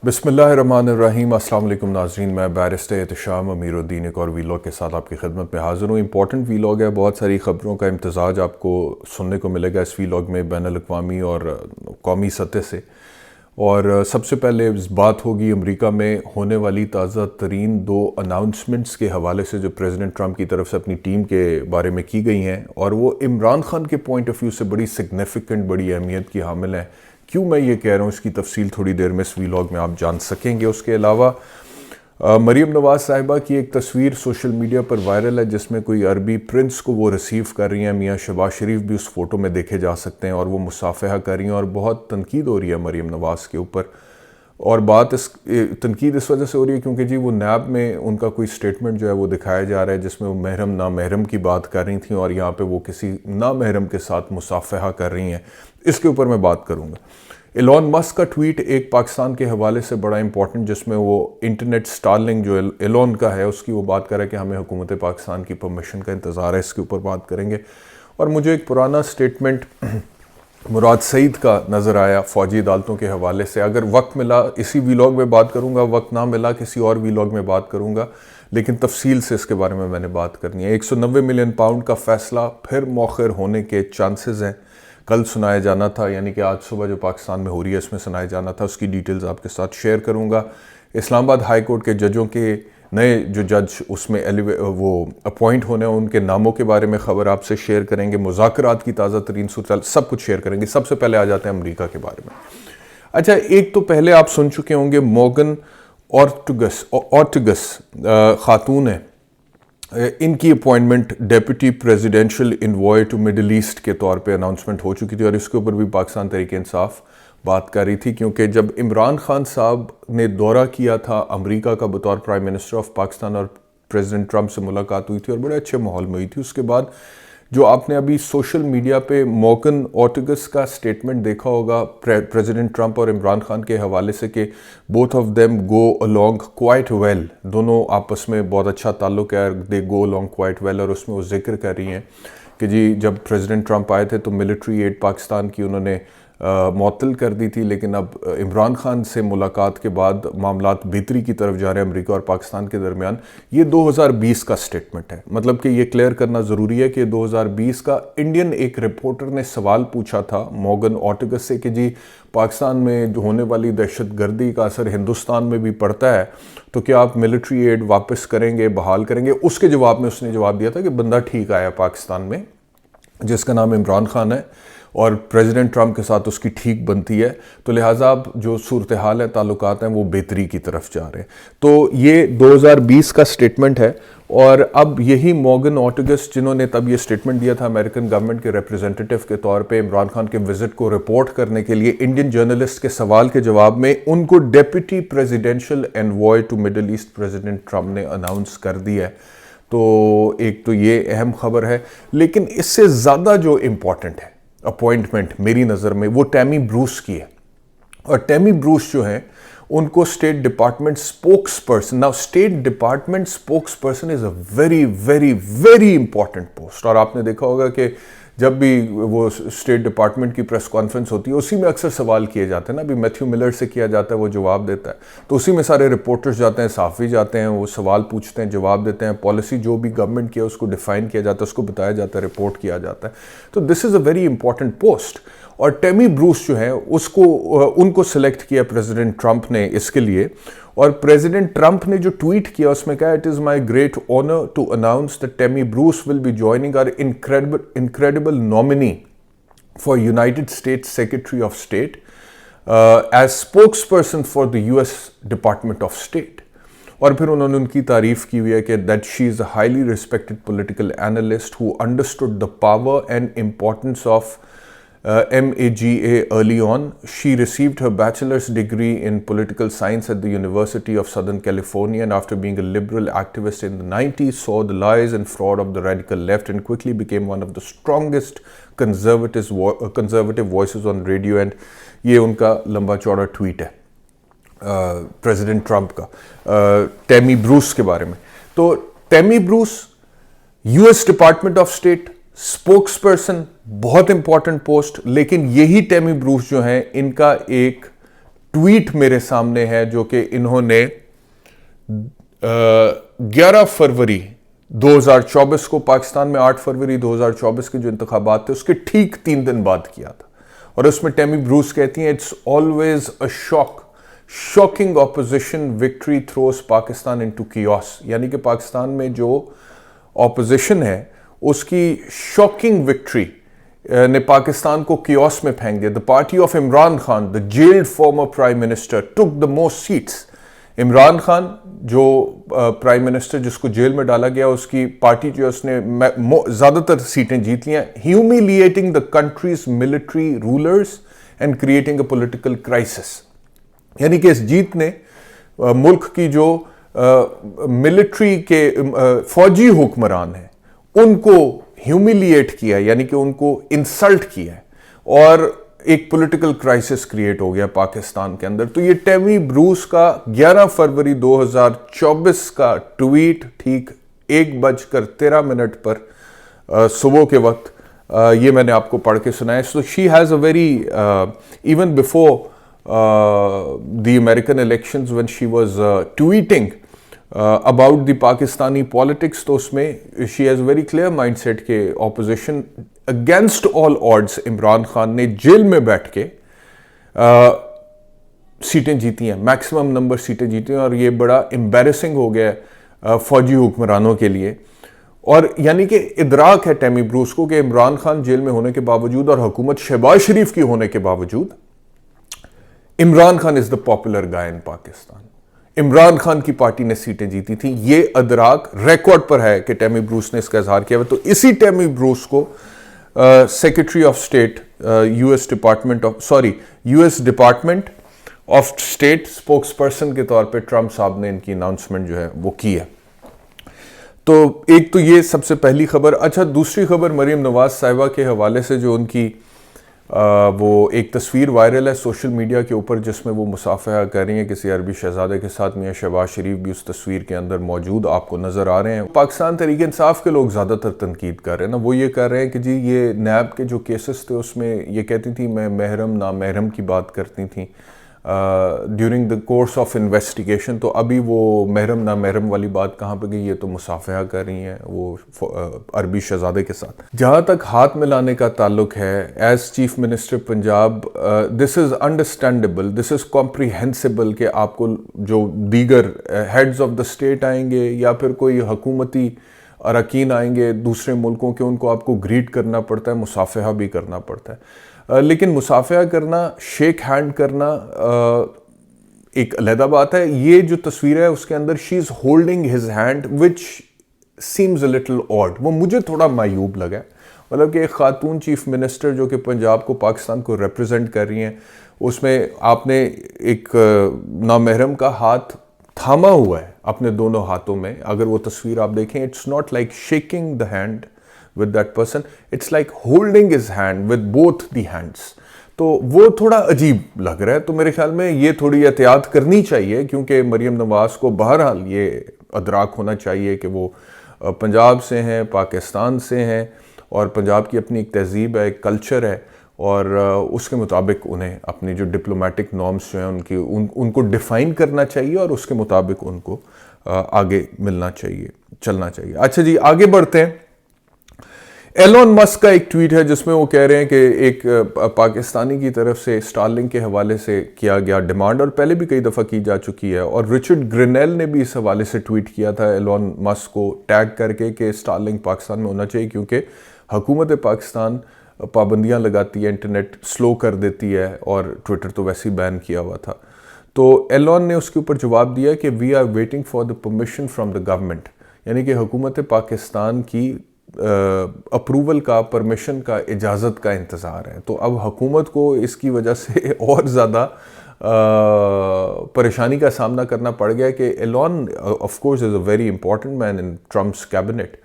بسم اللہ الرحمن الرحیم۔ السلام علیکم ناظرین، میں بیرسٹر احتشام امیر الدین ایک اور ویلاگ کے ساتھ آپ کی خدمت میں حاضر ہوں۔ امپورٹنٹ ویلاگ ہے، بہت ساری خبروں کا امتزاج آپ کو سننے کو ملے گا اس ویلاگ میں، بین الاقوامی اور قومی سطح سے۔ اور سب سے پہلے بات ہوگی امریکہ میں ہونے والی تازہ ترین 2 اناؤنسمنٹس کے حوالے سے جو پریزیڈنٹ ٹرمپ کی طرف سے اپنی ٹیم کے بارے میں کی گئی ہیں، اور وہ عمران خان کے پوائنٹ آف ویو سے بڑی سگنیفیکنٹ، بڑی اہمیت کی حامل ہیں۔ کیوں میں یہ کہہ رہا ہوں اس کی تفصیل تھوڑی دیر میں اس ویلاگ میں آپ جان سکیں گے۔ اس کے علاوہ مریم نواز صاحبہ کی ایک تصویر سوشل میڈیا پر وائرل ہے جس میں کوئی عربی پرنس کو وہ ریسیو کر رہی ہیں، میاں شہباز شریف بھی اس فوٹو میں دیکھے جا سکتے ہیں، اور وہ مصافحہ کر رہی ہیں، اور بہت تنقید ہو رہی ہے مریم نواز کے اوپر۔ اور تنقید اس وجہ سے ہو رہی ہے کیونکہ جی وہ نیب میں ان کا کوئی سٹیٹمنٹ جو ہے وہ دکھایا جا رہا ہے جس میں وہ محرم نامحرم کی بات کر رہی تھیں، اور یہاں پہ وہ کسی نامحرم کے ساتھ مصافحہ کر رہی ہیں۔ اس کے اوپر میں بات کروں گا۔ ایلون مسک کا ٹویٹ ایک پاکستان کے حوالے سے بڑا امپورٹنٹ، جس میں وہ انٹرنیٹ سٹارلنگ جو ایلون کا ہے اس کی وہ بات کر رہا ہے کہ ہمیں حکومت پاکستان کی پرمیشن کا انتظار ہے، اس کے اوپر بات کریں گے۔ اور مجھے ایک پرانا سٹیٹمنٹ مراد سعید کا نظر آیا فوجی عدالتوں کے حوالے سے۔ اگر وقت ملا اسی ویلاگ میں بات کروں گا، وقت نہ ملا کسی اور ویلاگ میں بات کروں گا، لیکن تفصیل سے اس کے بارے میں نے بات کرنی ہے۔ 190 ملین پاؤنڈ کا فیصلہ پھر مؤخر ہونے کے چانسز ہیں۔ کل سنایا جانا تھا، یعنی کہ آج صبح جو پاکستان میں ہو رہی ہے اس میں سنایا جانا تھا، اس کی ڈیٹیلز آپ کے ساتھ شیئر کروں گا۔ اسلام آباد ہائی کورٹ کے ججوں کے نئے جو جج اس میں وہ اپوائنٹ ہونے ہیں ان کے ناموں کے بارے میں خبر آپ سے شیئر کریں گے، مذاکرات کی تازہ ترین صورتحال، سب کچھ شیئر کریں گے۔ سب سے پہلے آ جاتے ہیں امریکہ کے بارے میں۔ اچھا، ایک تو پہلے آپ سن چکے ہوں گے موگن اورٹگس خاتون ہیں، ان کی appointment deputy presidential envoy to Middle East کے طور پہ اناؤنسمنٹ ہو چکی تھی، اور اس کے اوپر بھی پاکستان تحریک انصاف بات کر رہی تھی، کیونکہ جب عمران خان صاحب نے دورہ کیا تھا امریکہ کا بطور پرائم منسٹر آف پاکستان، اور پریزیڈنٹ ٹرمپ سے ملاقات ہوئی تھی اور بڑے اچھے ماحول میں ہوئی تھی، اس کے بعد جو آپ نے ابھی سوشل میڈیا پہ موگن اورٹگس کا سٹیٹمنٹ دیکھا ہوگا پریزیڈنٹ ٹرمپ اور عمران خان کے حوالے سے کہ both of them go along quite well، دونوں آپس میں بہت اچھا تعلق ہے، دے گو along quite well، اور اس میں وہ ذکر کر رہی ہیں کہ جی جب پریزیڈنٹ ٹرمپ آئے تھے تو ملٹری ایڈ پاکستان کی انہوں نے معطل کر دی تھی، لیکن اب عمران خان سے ملاقات کے بعد معاملات بہتری کی طرف جا رہے ہیں امریکہ اور پاکستان کے درمیان۔ یہ 2020 کا سٹیٹمنٹ ہے، مطلب کہ یہ کلیئر کرنا ضروری ہے کہ 2020 کا انڈین ایک رپورٹر نے سوال پوچھا تھا موگن اورٹگس سے کہ جی پاکستان میں جو ہونے والی دہشت گردی کا اثر ہندوستان میں بھی پڑتا ہے، تو کیا آپ ملٹری ایڈ واپس کریں گے، بحال کریں گے؟ اس کے جواب میں اس نے جواب دیا تھا کہ بندہ ٹھیک آیا پاکستان میں جس کا نام عمران خان ہے، اور پریزیڈنٹ ٹرمپ کے ساتھ اس کی ٹھیک بنتی ہے، تو لہٰذا اب جو صورتحال ہے، تعلقات ہیں، وہ بہتری کی طرف جا رہے ہیں۔ تو یہ 2020 کا سٹیٹمنٹ ہے، اور اب یہی موگن اورٹگس جنہوں نے تب یہ سٹیٹمنٹ دیا تھا امریکن گورنمنٹ کے ریپریزنٹیٹو کے طور پہ عمران خان کے وزٹ کو رپورٹ کرنے کے لیے، انڈین جرنلسٹ کے سوال کے جواب میں ان کو deputy presidential envoy to Middle East President Trump نے اناؤنس کر دیا ہے۔ تو ایک تو یہ اہم خبر ہے، لیکن اس سے زیادہ جو امپورٹنٹ ہے اپوائنٹمنٹ میری نظر میں وہ ٹیمی بروس کی ہے، اور ٹیمی بروس جو ہیں ان کو state department spokes person, now state department spokes person is a very very very important post, اور آپ نے دیکھا ہوگا کہ جب بھی وہ اسٹیٹ ڈپارٹمنٹ کی پریس کانفرنس ہوتی ہے اسی میں اکثر سوال کیے جاتے ہیں نا، ابھی میتھیو ملر سے کیا جاتا ہے، وہ جواب دیتا ہے، تو اسی میں سارے رپورٹرز جاتے ہیں، صحافی جاتے ہیں، وہ سوال پوچھتے ہیں، جواب دیتے ہیں، پالیسی جو بھی گورنمنٹ کی ہے اس کو ڈیفائن کیا جاتا ہے، اس کو بتایا جاتا ہے، رپورٹ کیا جاتا ہے۔ تو دس از اے ویری امپورٹنٹ پوسٹ، اور ٹیمی بروس جو ہیں ان کو سلیکٹ کیا پریزیڈنٹ ٹرمپ نے اس کے لیے، اور پریزیڈنٹ ٹرمپ نے جو ٹویٹ کیا اس میں کہا it is my great honour to announce that Tammy Bruce will be joining our incredible nominee for United States secretary of state as spokesperson for the US department of state, اور پھر انہوں نے ان کی تعریف کی ہوئی ہے کہ that she is a highly respected political analyst who understood the power and importance of MAGA early on. She received her bachelor's degree in political science at the University of Southern California, and after being a liberal activist in the 90s, saw the lies and fraud of the radical left and quickly became one of the strongest conservative voices on radio. And یہ ان کا لمبا چوڑا tweet ہے president Trump کا tummy Bruce کے بارے میں۔ تو tummy Bruce US department of state spokes person, بہت امپورٹنٹ پوسٹ، لیکن یہی ٹیمی بروس جو ہیں ان کا ایک ٹویٹ میرے سامنے ہے جو کہ انہوں نے 11 فروری 2024 کو پاکستان میں 8 فروری 2024 کے جو انتخابات تھے اس کے ٹھیک 3 دن بعد کیا تھا. اور اس میں ٹیمی بروس کہتی ہیں it's always a shocking opposition victory throws Pakistan into chaos. یعنی کہ پاکستان میں جو اپوزیشن ہے اس کی شاکنگ وکٹری نے پاکستان کو کیوس میں پھینک دیا. The party of Imran Khan, the jailed former prime minister, took the most seats. Imran Khan جو پرائم منسٹر جس کو جیل میں ڈالا گیا, اس کی پارٹی جو اس نے زیادہ تر سیٹیں جیت لی ہیں. Humiliating the country's military rulers and creating a political crisis. یعنی کہ اس جیت نے ملک کی جو ملٹری کے فوجی حکمران ہیں ان کو ہیومیلیٹ کیا, یعنی کہ ان کو انسلٹ کیا اور ایک پولیٹیکل کرائسس کریٹ ہو گیا پاکستان کے اندر. تو یہ ٹیمی بروس کا 11 فروری 2024 کا ٹویٹ ٹھیک 1:13 پر صبح کے وقت یہ میں نے آپ کو پڑھ کے سنایا. So she has a very even before the American elections when she was tweeting about the Pakistani politics, تو اس میں she has a very clear mindset کہ opposition against all odds Imran Khan نے جیل میں بیٹھ کے سیٹیں جیتی ہیں, میکسیمم نمبر سیٹیں جیتی ہیں. اور یہ بڑا امبیرسنگ ہو گیا ہے فوجی حکمرانوں کے لیے. اور یعنی کہ ادراک ہے ٹیمی بروس کو کہ عمران خان جیل میں ہونے کے باوجود اور حکومت شہباز شریف کی ہونے کے باوجود عمران خان از دا پاپولر گائے ان پاکستان. عمران خان کی پارٹی نے سیٹیں جیتی تھیں. یہ ادراک ریکارڈ پر ہے کہ ٹیمی بروس نے اس کا اظہار کیا. تو اسی ٹیمی بروس کو secretary of state U S department of state spokes person کے طور پہ ٹرمپ صاحب نے ان کی اناؤنسمنٹ جو ہے وہ کی ہے. تو ایک تو یہ سب سے پہلی خبر. اچھا, دوسری خبر مریم نواز صاحبہ کے حوالے سے جو ان کی وہ ایک تصویر وائرل ہے سوشل میڈیا کے اوپر جس میں وہ مصافحہ کر رہی ہیں کسی عربی شہزادے کے ساتھ. میاں شہباز شریف بھی اس تصویر کے اندر موجود آپ کو نظر آ رہے ہیں. پاکستان تحریک انصاف کے لوگ زیادہ تر تنقید کر رہے ہیں نا, وہ یہ کر رہے ہیں کہ جی یہ نیب کے جو کیسز تھے اس میں یہ کہتی تھی میں محرم نامحرم کی بات کرتی تھیں during the course of investigation. تو ابھی وہ محرم نامحرم والی بات کہاں پہ گئی؟ یہ تو مصافحہ کر رہی ہیں وہ عربی شہزادے کے ساتھ. جہاں تک ہاتھ ملانے کا تعلق ہے, as chief minister Punjab this is understandable, this is comprehensible کہ آپ کو جو دیگر ہیڈز آف دا اسٹیٹ آئیں گے یا پھر کوئی حکومتی اراکین آئیں گے دوسرے ملکوں کے, ان کو آپ کو گریٹ کرنا پڑتا ہے, مصافحہ بھی کرنا پڑتا ہے. لیکن مصافحہ کرنا, شیک ہینڈ کرنا ایک علیحدہ بات ہے. یہ جو تصویر ہے اس کے اندر she is holding his hand which seems a little odd. وہ مجھے تھوڑا معیوب لگا, مطلب کہ ایک خاتون چیف منسٹر جو کہ پنجاب کو پاکستان کو ریپرزینٹ کر رہی ہیں, اس میں آپ نے ایک نامحرم کا ہاتھ تھاما ہوا ہے اپنے دونوں ہاتھوں میں. اگر وہ تصویر آپ دیکھیں, it's not like shaking the hand with that person, it's like holding his hand with both the hands. تو وہ تھوڑا عجیب لگ رہا ہے. تو میرے خیال میں یہ تھوڑی احتیاط کرنی چاہیے کیونکہ مریم نواز کو بہرحال یہ ادراک ہونا چاہیے کہ وہ پنجاب سے ہیں, پاکستان سے ہیں, اور پنجاب کی اپنی ایک تہذیب ہے, ایک کلچر ہے, اور اس کے مطابق انہیں اپنی جو ڈپلومیٹک نارمز جو ہیں ان کو ڈیفائن کرنا چاہیے اور اس کے مطابق ان کو آگے ملنا چاہیے, چلنا چاہیے. اچھا جی, آگے بڑھتے ہیں. ایلون مسک کا ایک ٹویٹ ہے جس میں وہ کہہ رہے ہیں کہ ایک پاکستانی کی طرف سے اسٹارلنک کے حوالے سے کیا گیا ڈیمانڈ, اور پہلے بھی کئی دفعہ کی جا چکی ہے, اور رچرڈ گرینیل نے بھی اس حوالے سے ٹویٹ کیا تھا ایلون مسک کو ٹیگ کر کے کہ اسٹارلنک پاکستان میں ہونا چاہیے کیونکہ حکومت پاکستان پابندیاں لگاتی ہے, انٹرنیٹ سلو کر دیتی ہے, اور ٹویٹر تو ویسے ہی بین کیا ہوا تھا. تو ایلون نے اس کے اوپر جواب دیا کہ we are waiting for the permission from the government, یعنی کہ حکومت پاکستان کی اپروول کا, پرمیشن کا, اجازت کا انتظار ہے. تو اب حکومت کو اس کی وجہ سے اور زیادہ پریشانی کا سامنا کرنا پڑ گیا کہ Elon of course is a very important man in Trump's cabinet,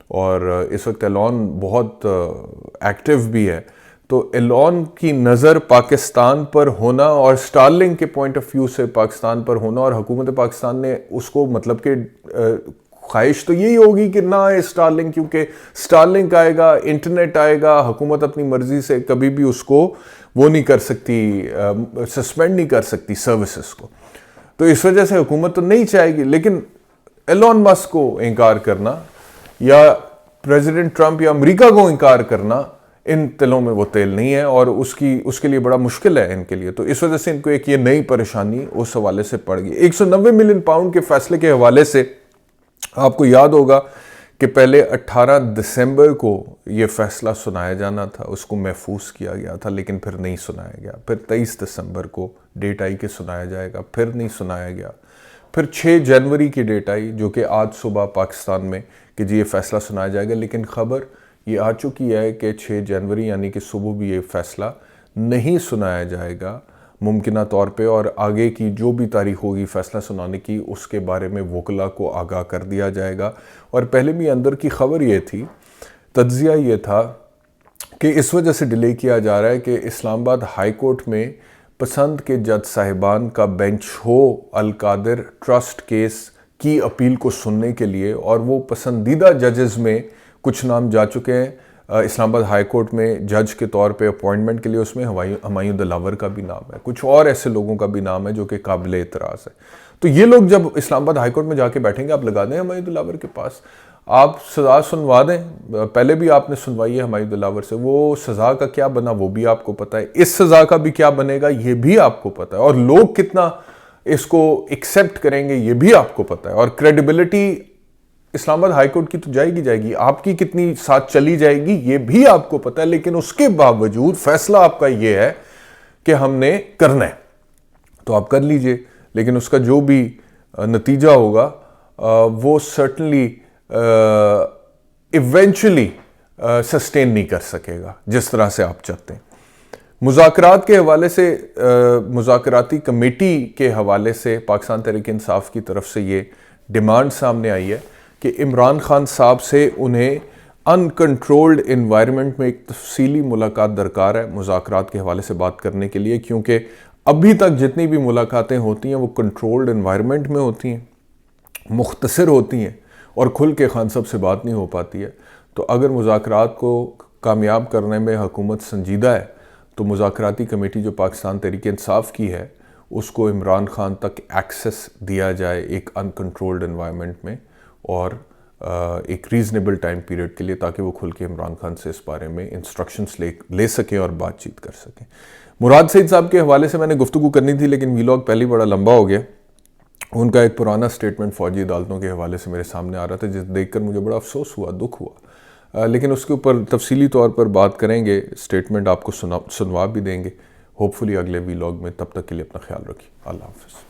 اور اس وقت ایلون بہت ایکٹیو بھی ہے. تو ایلون کی نظر پاکستان پر ہونا اور اسٹارلنک کے پوائنٹ آف ویو سے پاکستان پر ہونا, اور حکومت پاکستان نے اس کو مطلب کہ خواہش تو یہی ہوگی کہ نہ آئے اسٹار لنک، کیونکہ اسٹار لنک آئے گا، انٹرنیٹ آئے گا، حکومت اپنی مرضی سے کبھی بھی اس کو وہ نہیں کر سکتی، سسپینڈ نہیں کر سکتی سروسز کو. تو اس وجہ سے حکومت تو نہیں چاہے گی. لیکن ایلون مسک کو انکار کرنا یا پریزیڈنٹ ٹرمپ یا امریکہ کو انکار کرنا، ان تلوں میں وہ تیل نہیں ہے، اور اس کے لیے بڑا مشکل ہے ان کے لیے. تو اس وجہ سے ان کو ایک یہ نئی پریشانی اس حوالے سے پڑ گئی. 190 ملین پاؤنڈ کے فیصلے کے حوالے سے آپ کو یاد ہوگا کہ پہلے 18 دسمبر کو یہ فیصلہ سنایا جانا تھا، اس کو محفوظ کیا گیا تھا، لیکن پھر نہیں سنایا گیا. پھر 23 دسمبر کو ڈیٹ آئی کہ سنایا جائے گا، پھر نہیں سنایا گیا. پھر 6 جنوری کی ڈیٹ آئی جو کہ آج صبح پاکستان میں کہ جی یہ فیصلہ سنایا جائے گا. لیکن خبر یہ آ چکی ہے کہ 6 جنوری یعنی کہ صبح بھی یہ فیصلہ نہیں سنایا جائے گا ممکنہ طور پہ، اور آگے کی جو بھی تاریخ ہوگی فیصلہ سنانے کی اس کے بارے میں وکلا کو آگاہ کر دیا جائے گا. اور پہلے بھی اندر کی خبر یہ تھی، تجزیہ یہ تھا کہ اس وجہ سے ڈیلے کیا جا رہا ہے کہ اسلام آباد ہائی کورٹ میں پسند کے جج صاحبان کا بینچ ہو القادر ٹرسٹ کیس کی اپیل کو سننے کے لیے، اور وہ پسندیدہ ججز میں کچھ نام جا چکے ہیں اسلام آباد ہائی کورٹ میں جج کے طور پہ اپوائنٹمنٹ کے لیے. اس میں ہمایوں دلاور کا بھی نام ہے، کچھ اور ایسے لوگوں کا بھی نام ہے جو کہ قابل اعتراض ہے. تو یہ لوگ جب اسلام آباد ہائی کورٹ میں جا کے بیٹھیں گے، آپ لگا دیں ہمایوں دلاور کے پاس، آپ سزا سنوا دیں. پہلے بھی آپ نے سنوائی ہے ہمایوں دلاور سے، وہ سزا کا کیا بنا وہ بھی آپ کو پتہ ہے، اس سزا کا بھی کیا بنے گا یہ بھی آپ کو پتہ ہے، اور لوگ کتنا اس کو ایکسیپٹ کریں گے یہ بھی آپ کو پتہ ہے. اور کریڈیبلٹی اسلام آباد ہائی کورٹ کی تو جائے گی، آپ کی کتنی ساتھ چلی جائے گی یہ بھی آپ کو پتہ ہے. لیکن اس کے باوجود فیصلہ آپ کا یہ ہے کہ ہم نے کرنا ہے، تو آپ کر لیجئے. لیکن اس کا جو بھی نتیجہ ہوگا وہ سرٹنلی ایونچولی سسٹین نہیں کر سکے گا جس طرح سے آپ چاہتے ہیں. مذاکرات کے حوالے سے، مذاکراتی کمیٹی کے حوالے سے پاکستان تحریک انصاف کی طرف سے یہ ڈیمانڈ سامنے آئی ہے کہ عمران خان صاحب سے انہیں ان کنٹرولڈ انوائرمنٹ میں ایک تفصیلی ملاقات درکار ہے مذاکرات کے حوالے سے بات کرنے کے لیے، کیونکہ ابھی تک جتنی بھی ملاقاتیں ہوتی ہیں وہ کنٹرولڈ انوائرمنٹ میں ہوتی ہیں، مختصر ہوتی ہیں، اور کھل کے خان صاحب سے بات نہیں ہو پاتی ہے. تو اگر مذاکرات کو کامیاب کرنے میں حکومت سنجیدہ ہے تو مذاکراتی کمیٹی جو پاکستان تحریک انصاف کی ہے اس کو عمران خان تک ایکسس دیا جائے ایک ان کنٹرولڈ انوائرمنٹ میں، اور ایک ریزنیبل ٹائم پیریڈ کے لیے، تاکہ وہ کھل کے عمران خان سے اس بارے میں انسٹرکشنز لے سکیں اور بات چیت کر سکیں. مراد سعید صاحب کے حوالے سے میں نے گفتگو کرنی تھی لیکن ویلاگ پہلے بڑا لمبا ہو گیا. ان کا ایک پرانا سٹیٹمنٹ فوجی عدالتوں کے حوالے سے میرے سامنے آ رہا تھا جس دیکھ کر مجھے بڑا افسوس ہوا، دکھ ہوا. لیکن اس کے اوپر تفصیلی طور پر بات کریں گے، سٹیٹمنٹ آپ کو سنوا بھی دیں گے ہوپ فلی اگلے ویلاگ میں. تب تک کے لیے اپنا خیال رکھیے. اللہ حافظ.